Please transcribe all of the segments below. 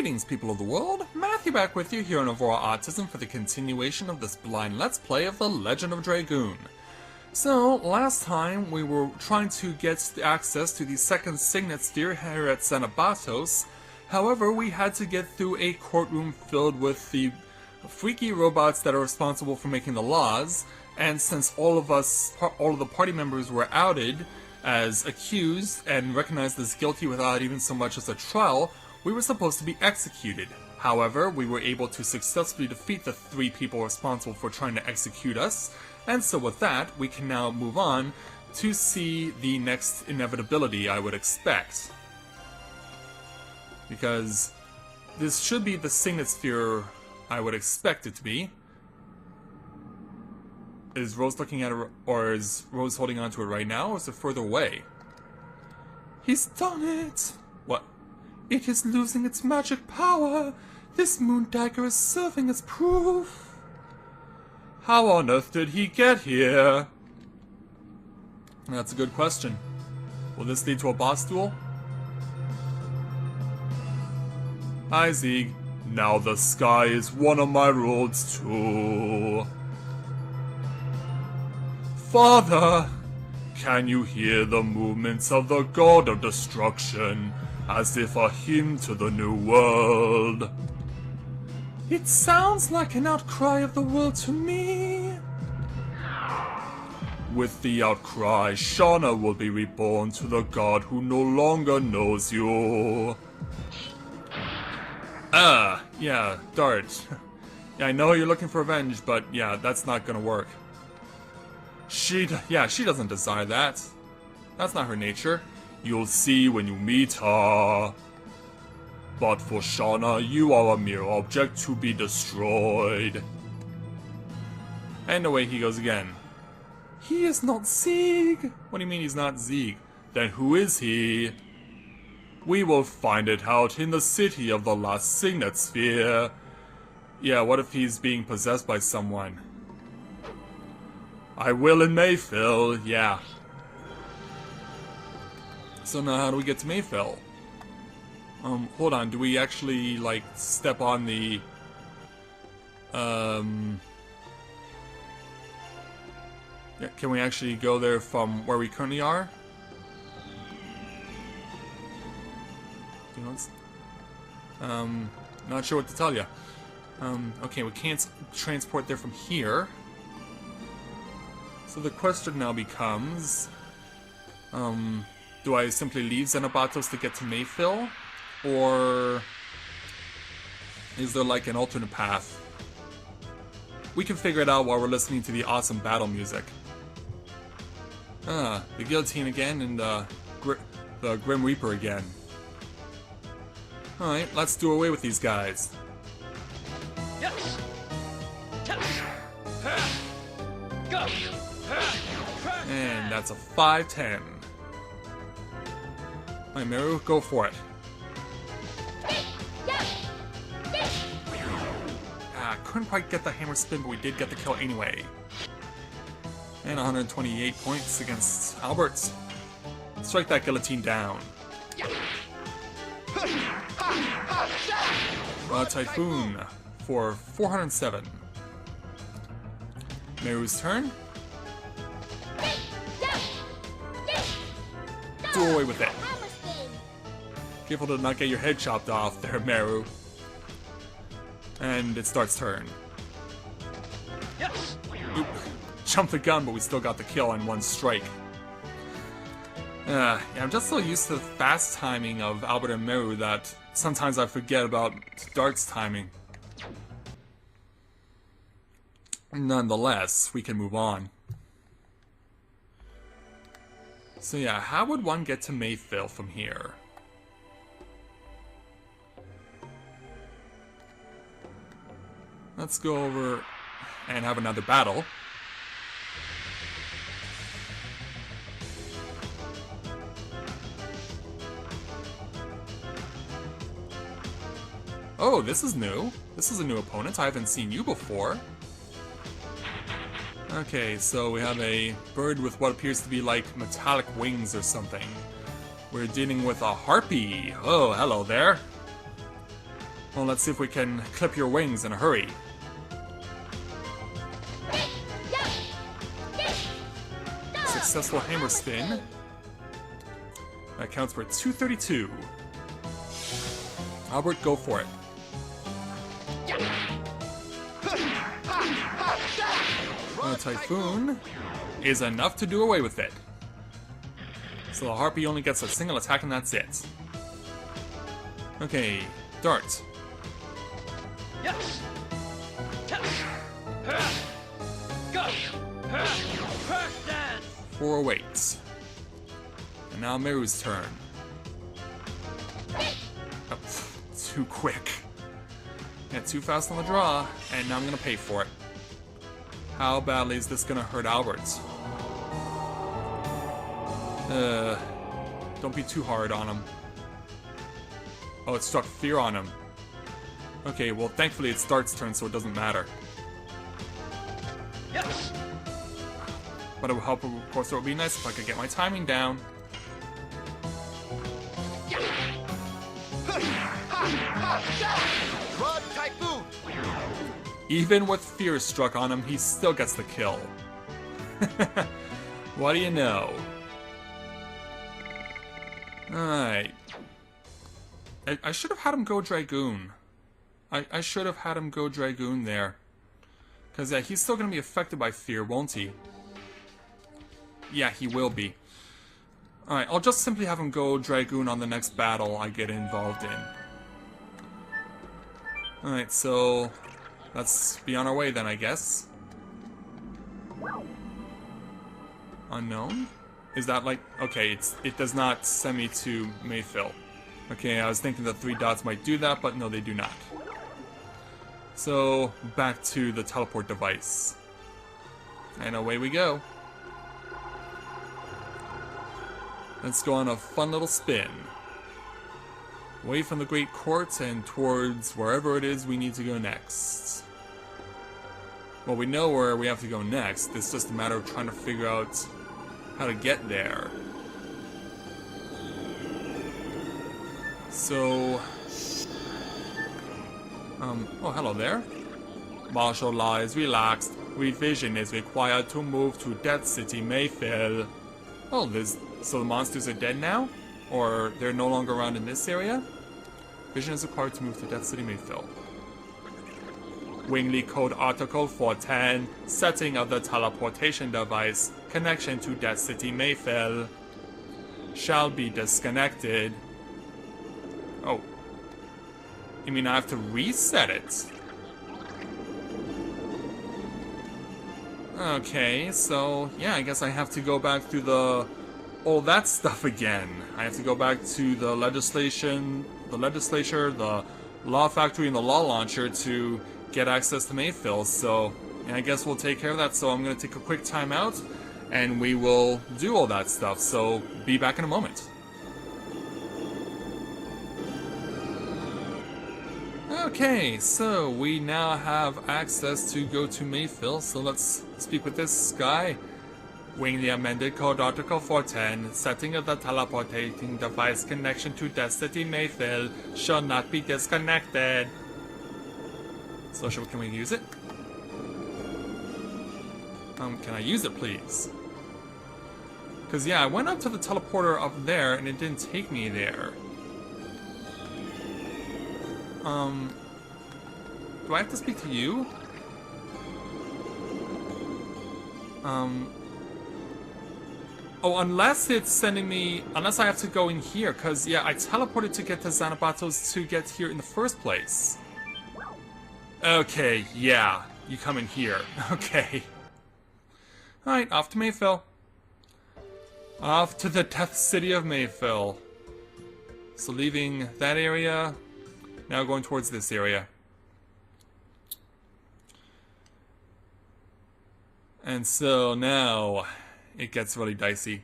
Greetings, people of the world. Matthew back with you here on Aurora Autism for the continuation of this blind Let's Play of The Legend of Dragoon. So, last time we were trying to get access to the second Signet Sphere here at Xanabatos. However, we had to get through a courtroom filled with the freaky robots that are responsible for making the laws, and since all of the party members were outed as accused and recognized as guilty without even so much as a trial, we were supposed to be executed. However, we were able to successfully defeat the 3 people responsible for trying to execute us, and so with that, we can now move on to see the next inevitability I would expect. Because this should be the Signet Sphere I would expect it to be. Is Rose looking at it, or is Rose holding on to it right now, or is it further away? He's done it! What? It is losing its magic power! This moon dagger is serving as proof! How on earth did he get here? That's a good question. Will this lead to a boss duel? Hi, Zieg. Now the sky is one of my roads too. Father! Can you hear the movements of the god of destruction, as if a hymn to the new world? It sounds like an outcry of the world to me. With the outcry, Shauna will be reborn to the god who no longer knows you. Yeah, Dart. Yeah, I know you're looking for revenge, but yeah, that's not gonna work. She doesn't desire that. That's not her nature. You'll see when you meet her. But for Shauna, you are a mere object to be destroyed. And away he goes again. He is not Zieg. What do you mean he's not Zieg? Then who is he? We will find it out in the city of the last Signet Sphere. Yeah, what if he's being possessed by someone? I will in Mayfil, yeah. So now how do we get to Mayfil? Hold on, do we actually, like, step on the... Yeah, can we actually go there from where we currently are? Not sure what to tell you. Okay, we can't transport there from here. So the question now becomes, do I simply leave Xanabatos to get to Mayfil? Or is there like an alternate path? We can figure it out while we're listening to the awesome battle music. The guillotine again and the Grim Reaper again. Alright, let's do away with these guys. Yes. Go. And that's a 5-10. Alright, Meru, go for it. Couldn't quite get the hammer spin, but we did get the kill anyway. And 128 points against Albert. Strike that guillotine down. Typhoon for 407. Meru's turn. Do away with it. Careful to not get your head chopped off there, Meru. And it starts turn. Yes. Oop. Jumped the gun, but we still got the kill on one strike. Yeah, I'm just so used to the fast timing of Albert and Meru that sometimes I forget about Dart's timing. Nonetheless, we can move on. So yeah, how would one get to Mayfil from here? Let's go over and have another battle. Oh, this is new. This is a new opponent. I haven't seen you before. Okay, so we have a bird with what appears to be like metallic wings or something. We're dealing with a harpy. Oh, hello there. Well, let's see if we can clip your wings in a hurry. Successful hammer spin. That counts for 232. Albert, go for it. A Typhoon is enough to do away with it. So the Harpy only gets a single attack and that's it. Okay, Dart. Yes. Go. First dance. 408. And now Meru's turn. Oh, too quick. Yeah, too fast on the draw, and now I'm gonna pay for it. How badly is this gonna hurt Albert? Don't be too hard on him. Oh, it struck fear on him. Okay, well thankfully it's Dart's turn, so it doesn't matter. Yes. But it would help, of course it would be nice if I could get my timing down. Run, Typhoon! Even with fear struck on him, he still gets the kill. What do you know? Alright. I should have had him go Dragoon. I should have had him go Dragoon there. Because yeah, he's still going to be affected by fear, won't he? Yeah, he will be. Alright, I'll just simply have him go Dragoon on the next battle I get involved in. Alright, so let's be on our way then, I guess. Unknown? Is that like... Okay, it does not send me to Mayfil. Okay, I was thinking the 3 dots might do that, but no, they do not. So, back to the teleport device. And away we go. Let's go on a fun little spin. Away from the Great Court and towards wherever it is we need to go next. Well, we know where we have to go next. It's just a matter of trying to figure out how to get there. So... oh, hello there. Martial law is relaxed. Revision is required to move to Death City Mayfil. Oh, so the monsters are dead now? Or they're no longer around in this area? Vision is required to move to Death City Mayfil. Wingley Code Article 410. Setting of the teleportation device. Connection to Death City Mayfil. Shall be disconnected. Oh. You mean I have to reset it? Okay, so yeah, I guess I have to go back through all that stuff again. I have to go back to the legislature, the law factory, and the law launcher to get access to Mayfil. So yeah, I guess we'll take care of that. So I'm gonna take a quick time out, and we will do all that stuff. So be back in a moment. Okay, so we now have access to go to Mayfil, so let's speak with this guy. Wing the amended Code Article 410, setting of the teleportating device connection to Death City Mayfil shall not be disconnected. So can we use it? Can I use it please? Because yeah, I went up to the teleporter up there and it didn't take me there. Do I have to speak to you? Oh, unless it's sending me... Unless I have to go in here, because, yeah, I teleported to get to Xanabatos to get here in the first place. Okay, yeah. You come in here. Okay. Alright, off to Mayfil. Off to the Death City of Mayfil. So leaving that area, now going towards this area. And so now it gets really dicey.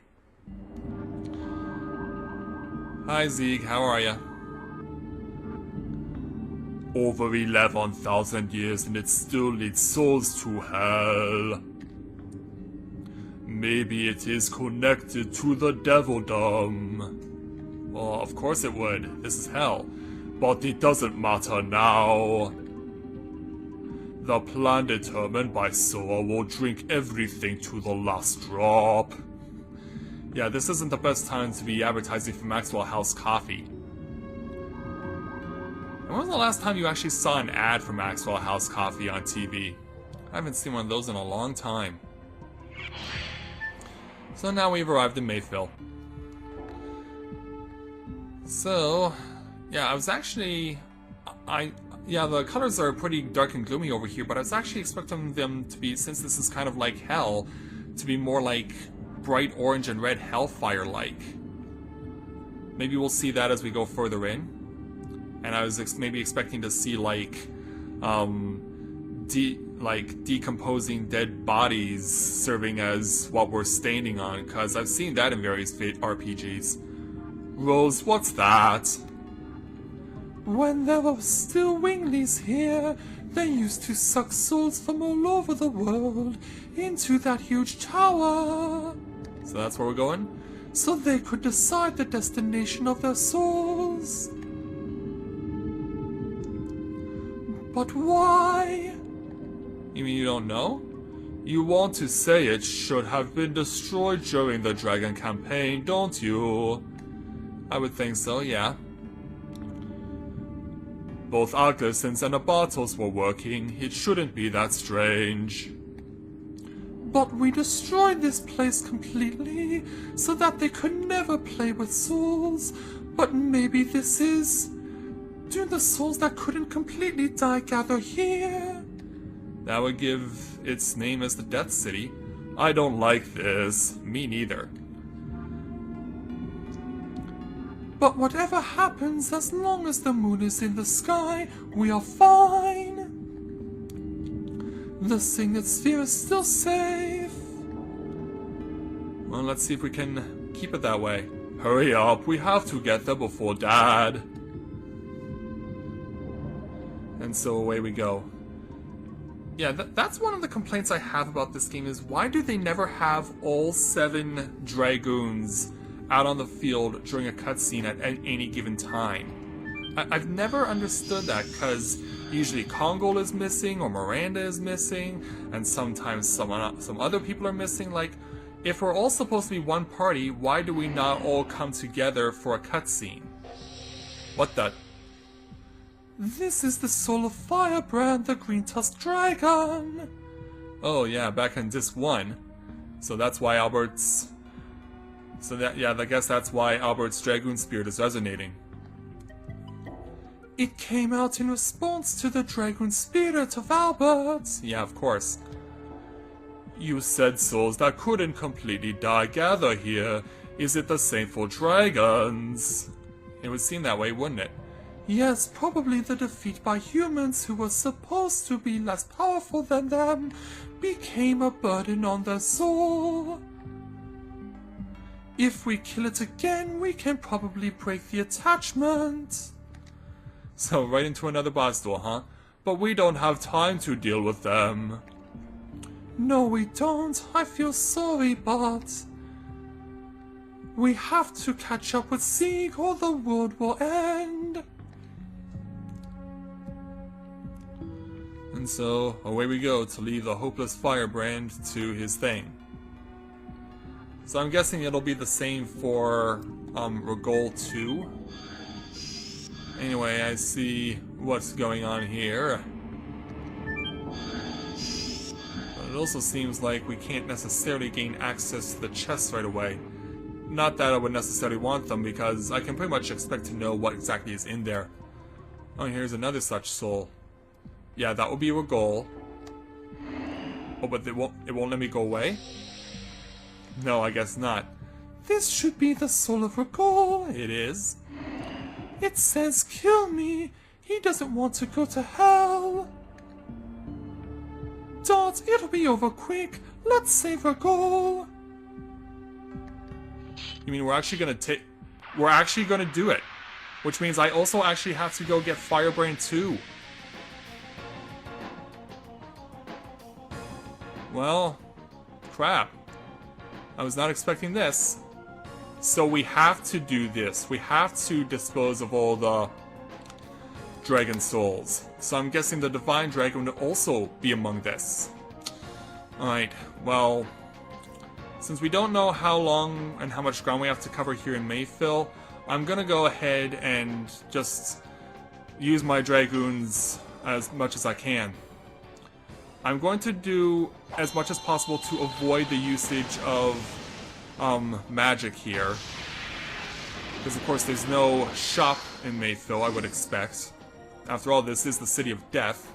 Hi Zeke, how are ya? Over 11,000 years and it still leads souls to hell. Maybe it is connected to the Devildom. Well, of course it would. This is hell. But it doesn't matter now. The plan determined by Sora will drink everything to the last drop. Yeah, this isn't the best time to be advertising for Maxwell House Coffee. And when was the last time you actually saw an ad for Maxwell House Coffee on TV? I haven't seen one of those in a long time. So now we've arrived in Mayfil. So, yeah, I was actually... Yeah, the colors are pretty dark and gloomy over here, but I was actually expecting them to be, since this is kind of like hell, to be more like bright orange and red hellfire-like. Maybe we'll see that as we go further in. And I was maybe expecting to see like decomposing dead bodies serving as what we're standing on, because I've seen that in various RPGs. Rose, what's that? When there were still winglies here, they used to suck souls from all over the world into that huge tower. So that's where we're going? So they could decide the destination of their souls. But why? You mean you don't know? You want to say it should have been destroyed during the Dragon campaign, don't you? I would think so, yeah. Both Arglissons and Abatos were working. It shouldn't be that strange. But we destroyed this place completely, so that they could never play with souls. But maybe this is... Do the souls that couldn't completely die gather here? That would give its name as the Death City. I don't like this. Me neither. But whatever happens, as long as the moon is in the sky, we are fine. The Signet Sphere is still safe. Well, let's see if we can keep it that way. Hurry up, we have to get there before Dad. And so away we go. Yeah, that's one of the complaints I have about this game is why do they never have all 7 Dragoons out on the field during a cutscene at any given time? I've never understood that, because usually Kongol is missing or Miranda is missing, and sometimes some other people are missing. Like, if we're all supposed to be one party, why do we not all come together for a cutscene? What the... This is the soul of Firebrand, the green-tusked dragon! Oh yeah, back in disc 1. So that's why Albert's... So that, yeah, I guess that's why Albert's Dragoon spirit is resonating. It came out in response to the Dragoon spirit of Albert. Yeah, of course. You said souls that couldn't completely die gather here. Is it the same for dragons? It would seem that way, wouldn't it? Yes, probably the defeat by humans who were supposed to be less powerful than them became a burden on their soul. If we kill it again, we can probably break the attachment. So, right into another boss door, huh? But we don't have time to deal with them. No, we don't. I feel sorry, but... we have to catch up with Sieg or the world will end. And so, away we go to leave the hopeless Firebrand to his thing. So I'm guessing it'll be the same for Regol 2. Anyway, I see what's going on here. But it also seems like we can't necessarily gain access to the chests right away. Not that I would necessarily want them, because I can pretty much expect to know what exactly is in there. Oh, here's another such soul. Yeah, that will be a goal. Oh, but it won't let me go away? No, I guess not. This should be the soul of Regol. It is. It says, kill me. He doesn't want to go to hell. Dot, it'll be over quick. Let's save Regol. You mean we're actually gonna do it? Which means I also actually have to go get Firebrand 2. Well, crap. I was not expecting this. So we have to do this. We have to dispose of all the Dragon Souls. So I'm guessing the Divine Dragon would also be among this. Alright, well, since we don't know how long and how much ground we have to cover here in Mayfil, I'm gonna go ahead and just use my Dragoons as much as I can. I'm going to do as much as possible to avoid the usage of magic here. Because of course there's no shop in Mayfil, I would expect. After all, this is the City of Death.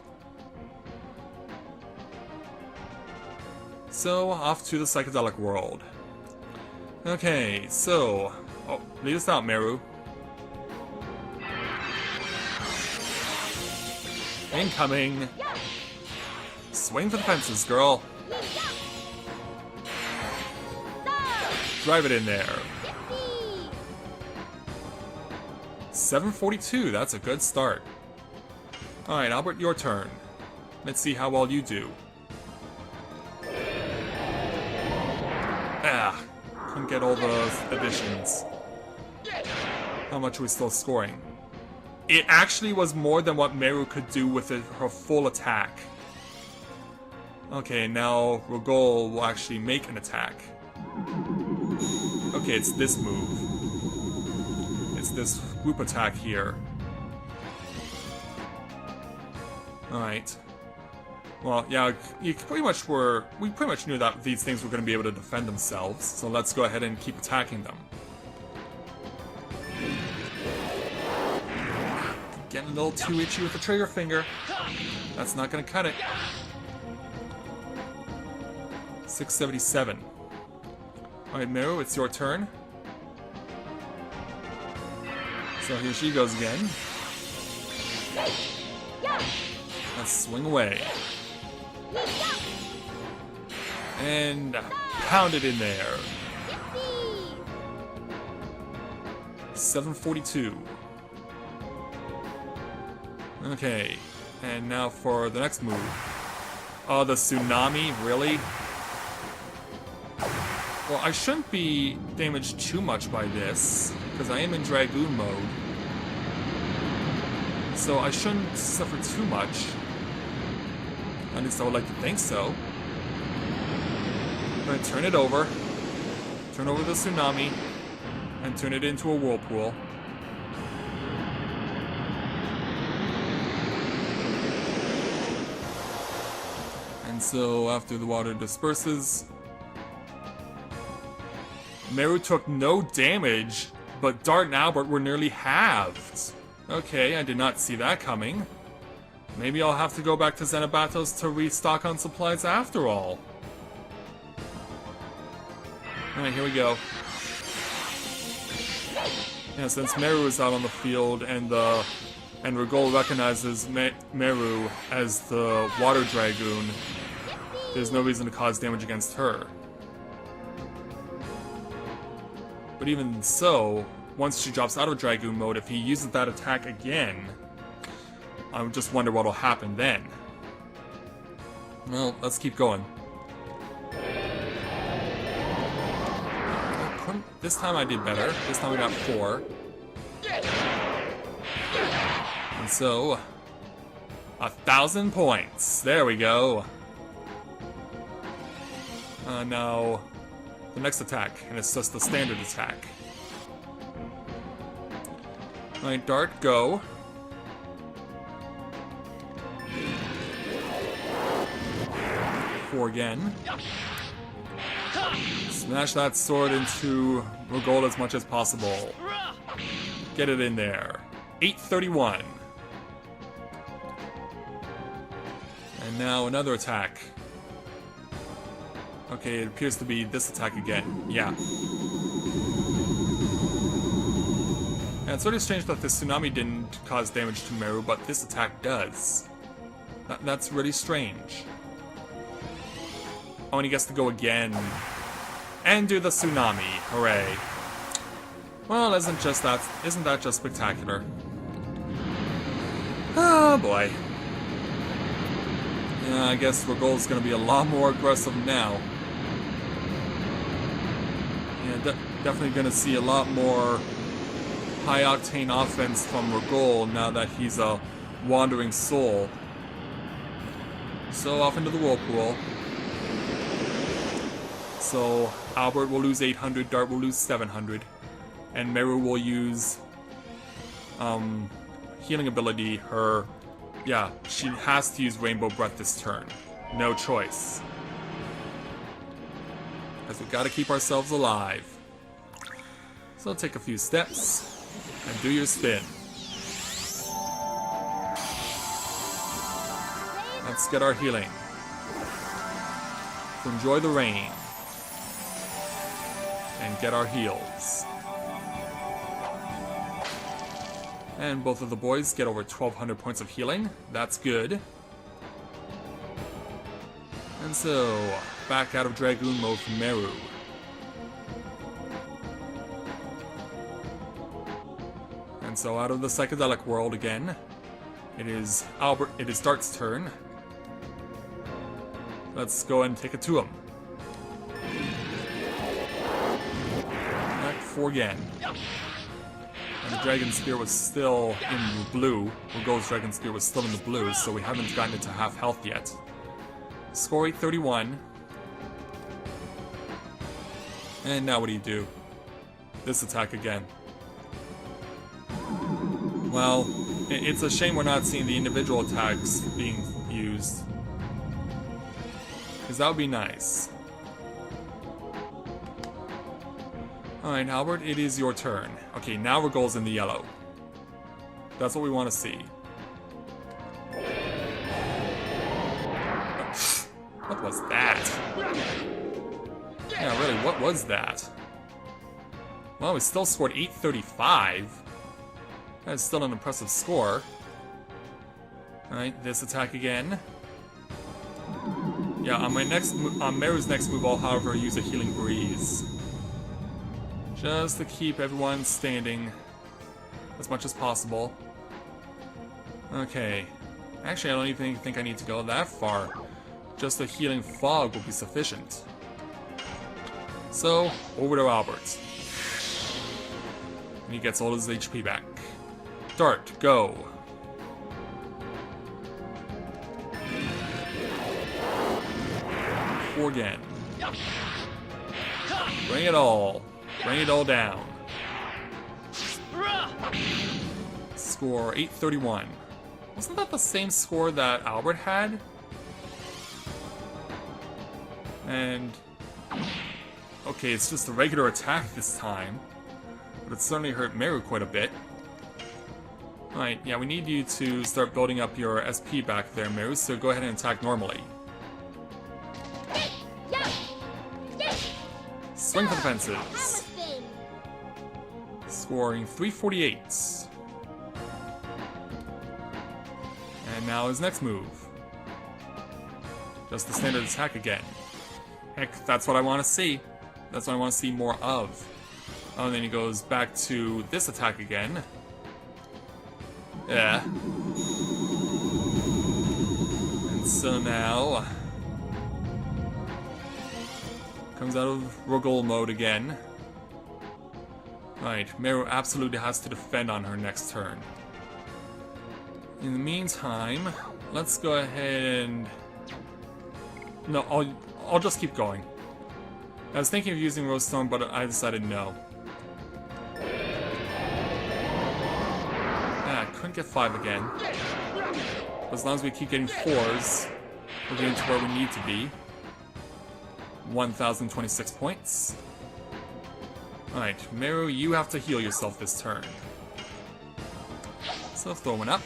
So, off to the psychedelic world. Okay, so... Oh, lead us out, Meru. Incoming! Swing for the fences, girl! Drive it in there. 742, that's a good start. Alright, Albert, your turn. Let's see how well you do. Ah, couldn't get all those additions. How much are we still scoring? It actually was more than what Meru could do with her full attack. Okay, now Rogol will actually make an attack. Okay, it's this move. It's this group attack here. Alright. Well, yeah, we pretty much knew that these things were going to be able to defend themselves, so let's go ahead and keep attacking them. Getting a little too itchy with the trigger finger. That's not going to cut it. 677. Alright, Meru, it's your turn. So here she goes again. Let's swing away. And pound it in there. 742. Okay, and now for the next move. Oh, the tsunami? Really? Well, I shouldn't be damaged too much by this, because I am in Dragoon mode. So I shouldn't suffer too much. At least I would like to think so. I'm gonna turn it over. Turn over the tsunami. And turn it into a whirlpool. And so after the water disperses, Meru took no damage, but Dart and Albert were nearly halved. Okay, I did not see that coming. Maybe I'll have to go back to Xenobatos to restock on supplies after all. Alright, here we go. Yeah, since Meru is out on the field and Rogol recognizes Meru as the Water Dragoon, there's no reason to cause damage against her. But even so, once she drops out of Dragoon mode, if he uses that attack again, I would just wonder what'll happen then. Well, let's keep going. This time I did better. This time we got 4. And so, 1,000 points. There we go. Now, the next attack, and it's just the standard attack. Alright, Dart, go. Four again. Smash that sword into Rogol as much as possible. Get it in there. 831. And now another attack. Okay, it appears to be this attack again. Yeah. And it's sort of strange that the tsunami didn't cause damage to Meru, but this attack does. That's really strange. Oh, and he gets to go again. And do the tsunami. Hooray. Well, isn't that just spectacular? Oh boy. Yeah, I guess Rogol's gonna be a lot more aggressive now. Yeah, definitely gonna see a lot more high-octane offense from Rogol now that he's a wandering soul. So off into the whirlpool. So Albert will lose 800, Dart will lose 700, and Meru will use healing ability. She has to use Rainbow Breath this turn. No choice. Because we gotta keep ourselves alive. So take a few steps and do your spin. Let's get our healing. So enjoy the rain. And get our heals. And both of the boys get over 1,200 points of healing. That's good. And so, back out of Dragoon mode for Meru. And so out of the psychedelic world again. It is Dart's turn. Let's go and take it to him. Back 4 again. And the Dragon Spear was still in the blue. Urgol's Dragon Spear was still in the blue, so we haven't gotten it to half health yet. Score 831. And now what do? This attack again. Well, it's a shame we're not seeing the individual attacks being used. Because that would be nice. Alright, Albert, it is your turn. Okay, now Urgol's in the yellow. That's what we want to see. What was that? Yeah, really, what was that? Well, we still scored 835. That's still an impressive score. Alright, this attack again. Yeah, on Meru's next move, I'll, however, use a Healing Breeze. Just to keep everyone standing as much as possible. Okay. Actually, I don't even think I need to go that far. Just a Healing Fog will be sufficient. So, over to Albert. And he gets all his HP back. Dart, go. Four again. Bring it all. Bring it all down. Score 831. Wasn't that the same score that Albert had? And... okay, it's just a regular attack this time. But it certainly hurt Meru quite a bit. Alright, yeah, we need you to start building up your SP back there, Meru, so go ahead and attack normally. Swing for the fences. Scoring 348. And now his next move. Just the standard attack again. Heck, that's what I want to see. That's what I want to see more of. Oh, and then he goes back to this attack again. Yeah. And so now... comes out of Urgol mode again. Right, Meru absolutely has to defend on her next turn. In the meantime, let's go ahead and... no, I'll just keep going. I was thinking of using Rose Stone, but I decided no. Ah, I couldn't get 5 again. But as long as we keep getting 4s, we're getting to where we need to be. 1,026 points. Alright, Meru, you have to heal yourself this turn. So throw one up.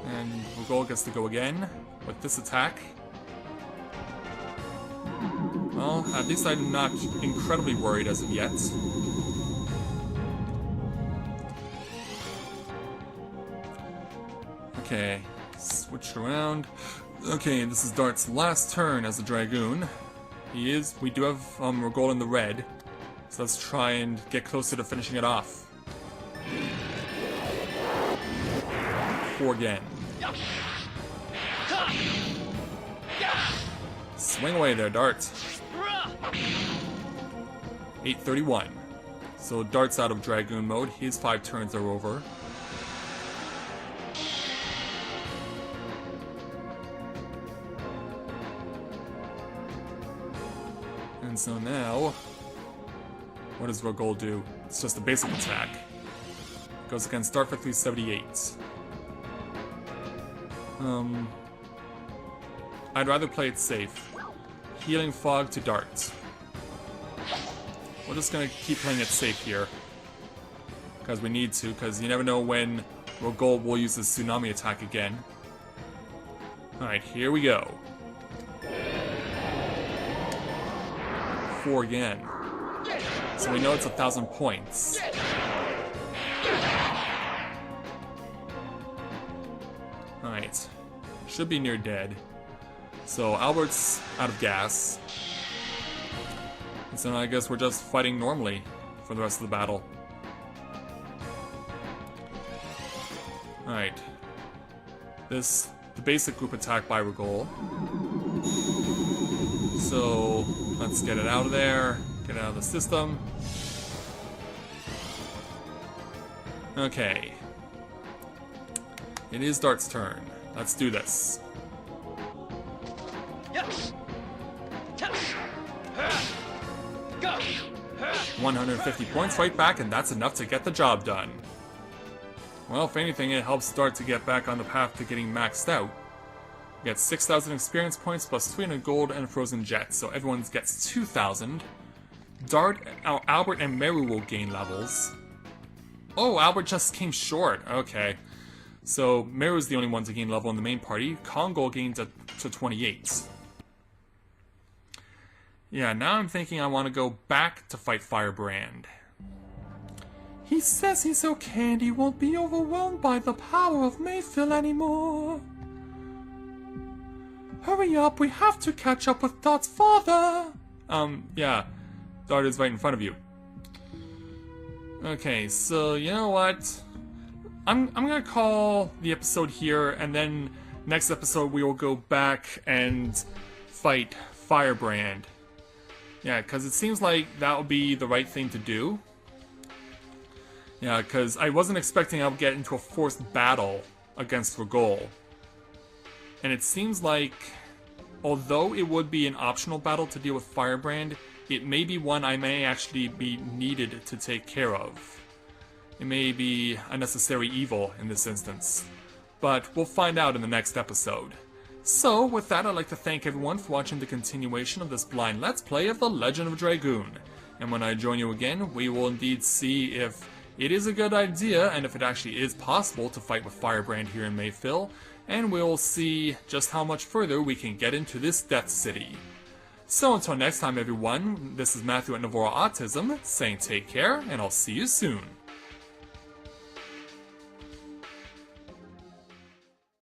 And Urgol gets to go again with this attack. Well, at least I'm not incredibly worried as of yet. Okay, switch around. Okay, this is Dart's last turn as a Dragoon. We do have Urgol in the red, so let's try and get closer to finishing it off. 4 again. Swing away there, Dart. 831. So Dart's out of Dragoon mode. His 5 turns are over. And so now, what does Rogol do? It's just a basic attack. Goes against Dart for 378. I'd rather play it safe. Healing Fog to Dart. We're just gonna keep playing it safe here. Because we need to, because you never know when Rogol will use his Tsunami attack again. Alright, here we go. 4 again. So we know it's 1,000 points. Alright. Should be near dead. So Albert's out of gas. And so I guess we're just fighting normally for the rest of the battle. Alright. The basic group attack by Rogol. So let's get it out of there. Get it out of the system. Okay. It is Dart's turn. Let's do this. Yes. 150 points right back, and that's enough to get the job done. Well, if anything, it helps Dart to get back on the path to getting maxed out. We get 6,000 experience points plus 300 gold and Frozen Jet, so everyone gets 2,000. Dart, Albert, and Meru will gain levels. Oh, Albert just came short. Okay. So, Meru's the only one to gain level in the main party. Kongol gains to 28. Yeah, now I'm thinking I want to go back to fight Firebrand. He says he's okay and he won't be overwhelmed by the power of Mayfil anymore. Hurry up, we have to catch up with Dart's father! Yeah. Dart is right in front of you. Okay, so you know what? I'm gonna call the episode here, and then next episode we will go back and fight Firebrand. Yeah, because it seems like that would be the right thing to do. Yeah, because I wasn't expecting I would get into a forced battle against Rogol. And it seems like, although it would be an optional battle to deal with Firebrand, it may be one I may actually be needed to take care of. It may be a necessary evil in this instance. But we'll find out in the next episode. So, with that, I'd like to thank everyone for watching the continuation of this blind Let's Play of The Legend of Dragoon. And when I join you again, we will indeed see if it is a good idea, and if it actually is possible to fight with Firebrand here in Mayfil, and we'll see just how much further we can get into this Death City. So until next time everyone, this is Matthew at Navora Autism, saying take care, and I'll see you soon.